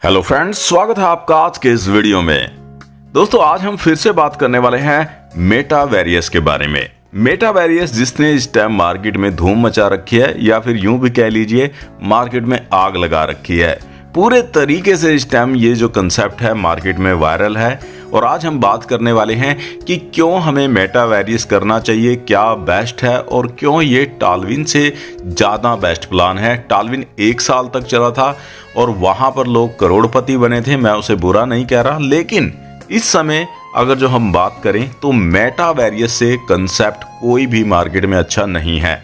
Hello friends, स्वागत है आपका आज के इस वीडियो में। दोस्तों, आज हम फिर से बात करने वाले हैं मेटावेरियस के बारे में। मेटावेरियस जिसने इस टाइम मार्केट में धूम मचा रखी है, या फिर यूं भी कह लीजिए मार्केट में आग लगा रखी है। पूरे तरीके से इस टाइम ये जो कंसेप्ट है मार्केट में वायरल है। और आज हम बात करने वाले हैं कि क्यों हमें मेटावेरियस करना चाहिए, क्या बेस्ट है और क्यों ये टालविन से ज़्यादा बेस्ट प्लान है। टालविन 1 साल तक चला था और वहाँ पर लोग करोड़पति बने थे, मैं उसे बुरा नहीं कह रहा, लेकिन इस समय अगर जो हम बात करें तो मेटावेरियस से कंसेप्ट कोई भी मार्केट में अच्छा नहीं है।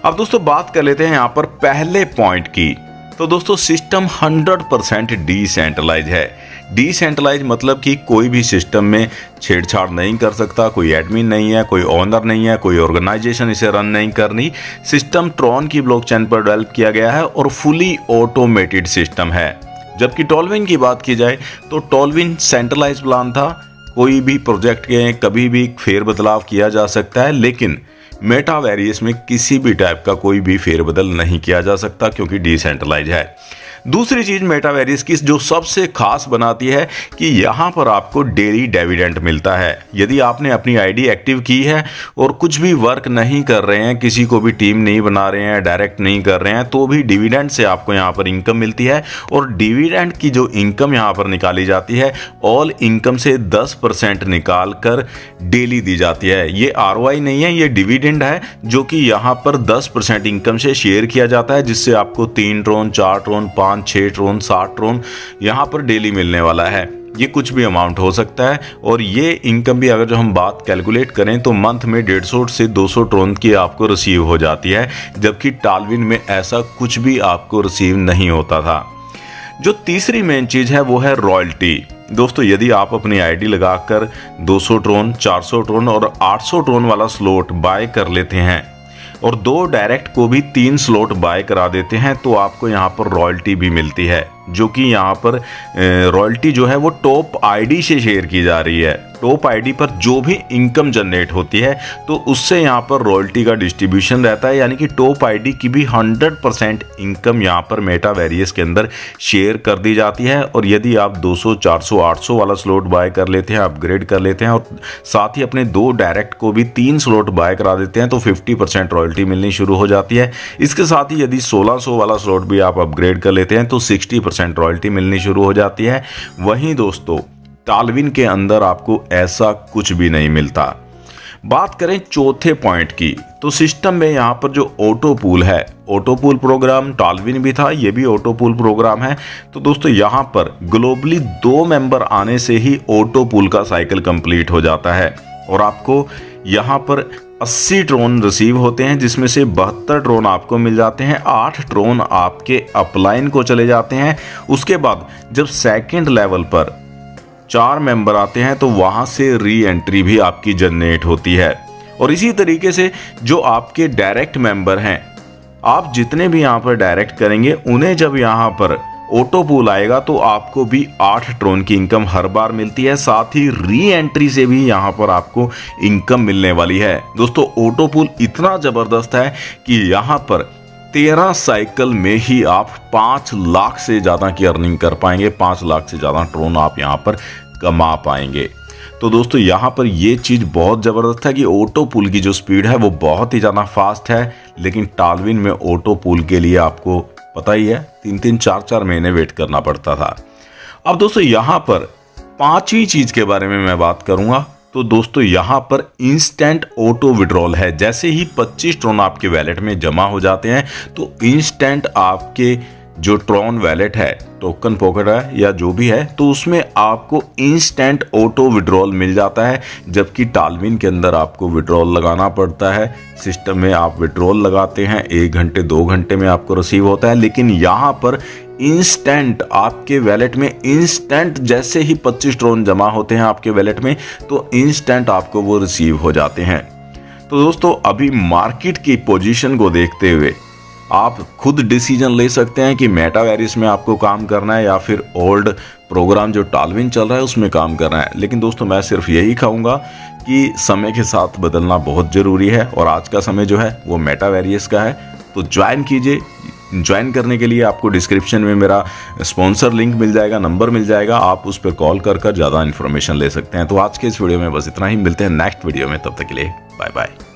अब दोस्तों बात कर लेते हैं यहाँ पर पहले पॉइंट की। तो दोस्तों सिस्टम 100% डिसेंट्रलाइज है। डिसेंट्रलाइज मतलब कि कोई भी सिस्टम में छेड़छाड़ नहीं कर सकता, कोई एडमिन नहीं है, कोई ओनर नहीं है, कोई ऑर्गेनाइजेशन इसे रन नहीं करनी। सिस्टम ट्रॉन की ब्लॉकचेन पर डेवलप किया गया है और फुली ऑटोमेटेड सिस्टम है। जबकि टॉलविन की बात की जाए तो टॉलविन सेंट्रलाइज प्लान था, कोई भी प्रोजेक्ट के कभी भी फेरबदलाव किया जा सकता है, लेकिन मेटावेरियस में किसी भी टाइप का कोई भी फेरबदल नहीं किया जा सकता क्योंकि डिसेंट्रलाइज है। दूसरी चीज मेटावेरियस की जो सबसे खास बनाती है कि यहाँ पर आपको डेली डिविडेंड मिलता है। यदि आपने अपनी आईडी एक्टिव की है और कुछ भी वर्क नहीं कर रहे हैं, किसी को भी टीम नहीं बना रहे हैं, डायरेक्ट नहीं कर रहे हैं, तो भी डिविडेंड से आपको यहाँ पर इनकम मिलती है। और डिविडेंड की जो इनकम यहाँ पर निकाली जाती है, ऑल इनकम से 10% निकाल कर डेली दी जाती है। ये ROI नहीं है, ये डिविडेंड है जो कि यहाँ पर 10% इनकम से शेयर किया जाता है, जिससे आपको 3 ट्रोन, 4 ट्रोन, 5, 6 ट्रोन, 7 ट्रोन यहाँ पर डेली मिलने वाला है। ये कुछ भी अमाउंट हो सकता है। और ये इनकम भी अगर जो हम बात कैलकुलेट करें तो मंथ में 150 से 200 ट्रोन की आपको रिसीव हो जाती है, जबकि टालविन में ऐसा कुछ भी आपको रिसीव नहीं होता था। जो तीसरी मेन चीज है वो है रॉयल्टी। दोस्तों, यदि आप अपनी आईडी लगाकर 200 ट्रोन, 400 ट्रोन और 800 ट्रोन वाला स्लॉट बाय कर लेते हैं और 2 डायरेक्ट को भी 3 स्लॉट बाय करा देते हैं, तो आपको यहाँ पर रॉयल्टी भी मिलती है, जो कि यहाँ पर रॉयल्टी जो है वो टॉप आईडी से शेयर की जा रही है। टॉप आईडी पर जो भी इनकम जनरेट होती है तो उससे यहाँ पर रॉयल्टी का डिस्ट्रीब्यूशन रहता है, यानी कि टॉप आईडी की भी 100% इनकम यहाँ पर मेटावेरियस के अंदर शेयर कर दी जाती है। और यदि आप 200, 400, 800 वाला स्लॉट बाय कर लेते हैं, अपग्रेड कर लेते हैं और साथ ही अपने 2 डायरेक्ट को भी 3 स्लॉट बाय करा देते हैं, तो 50% रॉयल्टी मिलनी शुरू हो जाती है। इसके साथ ही यदि 1600 वाला स्लॉट भी आप अपग्रेड कर लेते हैं तो 60% रॉयल्टी मिलनी शुरू हो जाती है। वहीं दोस्तों टालविन के अंदर आपको ऐसा कुछ भी नहीं मिलता। बात करें चौथे पॉइंट की, तो सिस्टम में यहाँ पर जो ऑटो पूल है, ऑटो पूल प्रोग्राम टालविन भी था, ये भी ऑटो पूल प्रोग्राम है। तो दोस्तों यहाँ पर ग्लोबली 2 मेंबर आने से ही ऑटो पूल का साइकिल कंप्लीट हो जाता है और आपको यहाँ पर 80 ट्रोन रिसीव होते हैं, जिसमें से 72 ट्रोन आपको मिल जाते हैं, 8 ट्रोन आपके अपलाइन को चले जाते हैं। उसके बाद जब सेकंड लेवल पर 4 मेंबर आते हैं तो वहां से री एंट्री भी आपकी जनरेट होती है। और इसी तरीके से जो आपके डायरेक्ट मेंबर हैं, आप जितने भी यहाँ पर डायरेक्ट करेंगे उन्हें जब यहाँ पर ऑटो पूल आएगा तो आपको भी 8 ट्रोन की इनकम हर बार मिलती है। साथ ही री एंट्री से भी यहाँ पर आपको इनकम मिलने वाली है। दोस्तों ऑटो पूल इतना जबरदस्त है कि यहाँ पर 13 साइकिल में ही आप 5 लाख से ज़्यादा की अर्निंग कर पाएंगे, 5 लाख से ज़्यादा ट्रोन आप यहाँ पर कमा पाएंगे। तो दोस्तों यहाँ पर ये चीज़ बहुत ज़बरदस्त है कि ऑटो पूल की जो स्पीड है वो बहुत ही ज़्यादा फास्ट है, लेकिन टालविन में ऑटो पूल के लिए आपको पता ही है 3-3, 4-4 महीने वेट करना पड़ता था। अब दोस्तों यहाँ पर 5वीं चीज़ के बारे में मैं बात करूँगा। तो दोस्तों यहाँ पर इंस्टेंट ऑटो विड्रॉल है। जैसे ही 25 ट्रोन आपके वैलेट में जमा हो जाते हैं तो इंस्टेंट आपके जो ट्रॉन वैलेट है, टोकन पॉकेट है या जो भी है, तो उसमें आपको इंस्टेंट ऑटो विड्रॉल मिल जाता है। जबकि टालविन के अंदर आपको विड्रॉल लगाना पड़ता है। सिस्टम में आप विड्रॉल लगाते हैं, 1 घंटे 2 घंटे में आपको रिसीव होता है, लेकिन यहाँ पर इंस्टेंट आपके वैलेट में इंस्टेंट जैसे ही 25 ट्रोन जमा होते हैं आपके वैलेट में तो इंस्टेंट आपको वो रिसीव हो जाते हैं। तो दोस्तों अभी मार्केट की पोजीशन को देखते हुए आप खुद डिसीजन ले सकते हैं कि मेटावेरियस में आपको काम करना है या फिर ओल्ड प्रोग्राम जो टालविन चल रहा है उसमें काम करना है। लेकिन दोस्तों मैं सिर्फ यही कहूँगा कि समय के साथ बदलना बहुत ज़रूरी है और आज का समय जो है वो मेटावेरियस का है। तो ज्वाइन कीजिए, ज्वाइन करने के लिए आपको डिस्क्रिप्शन में मेरा स्पॉन्सर लिंक मिल जाएगा, नंबर मिल जाएगा, आप उस पर कॉल कर ज़्यादा इन्फॉर्मेशन ले सकते हैं। तो आज के इस वीडियो में बस इतना ही, मिलते हैं नेक्स्ट वीडियो में, तब तक के लिए बाय बाय।